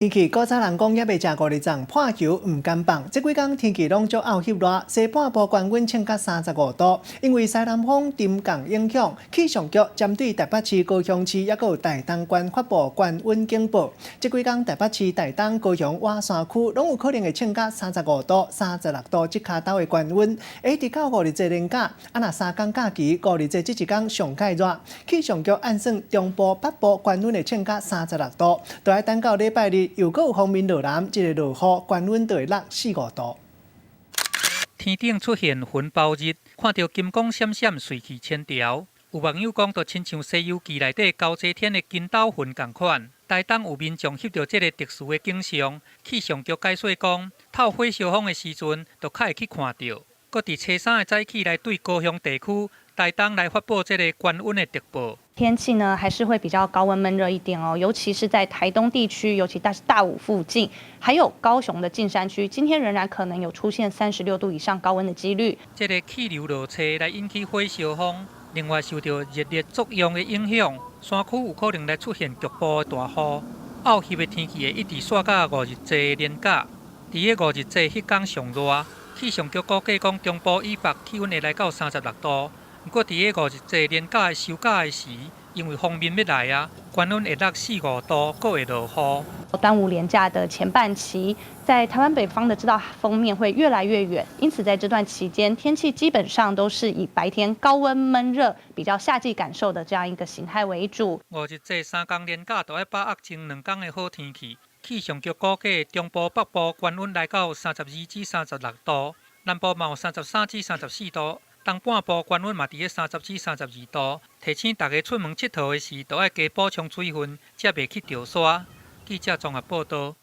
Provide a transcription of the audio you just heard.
天气古早人讲也未食过日粽，破球唔敢放。这几天天气拢足拗翕热，西半部高温降到35度。因为西南风沉降影响，气象局针对台北市、高雄市也有台东县发布高温警报。这几天台北市、台东、高雄、外山区拢有可能会降到35度、36度这卡斗的高温。直到5日节连假，若3天假期，5日节这一天上介热。气象局按算中部、北部高温会降到36度，就要等到礼拜日。又有方面落南，一个落雨，高温就会落4、5度。天顶出现云包日，看到金光闪闪，水汽千条。有网友讲，就亲像《西游记》内底交际天的筋斗云同款。台东有民众翕到这个特殊的景象，气象局解说讲，透火烧风的时阵，就较会去看到。搁伫初三的早起来对高雄地区、台东来发布这个高温的特报。天气呢还是会比较高温闷热一点哦，尤其是在台东地区，尤其大武附近，还有高雄的近山区，今天仍然可能有出现36度以上高温的几率。这个气流落车来引起火烧风，另外受到热烈作用的影响，山区有可能来出现局部的大雨。拗翕的天气会一直煞到5日节连假。伫个5日节迄天上热，气象局估计讲中部以北气温会来到36度。不过，伫个5日节连假的收假的时，因为锋面要来啊，高温会落4、5度，搁会落雨。端午连假的前半期，在台湾北方的这道锋面会越来越远，因此在这段期间，天气基本上都是以白天高温闷热、比较夏季感受的这样一个形态为主。5日节3天连假，就要把握前2天的好天气。气象局估计，中部、北部高温来到32至36度，南部嘛有33至34度。东半部高温嘛伫个30至32度，提醒大家出门佚佗的时，都要加补充水分，才袂去着沙。记者综合报道。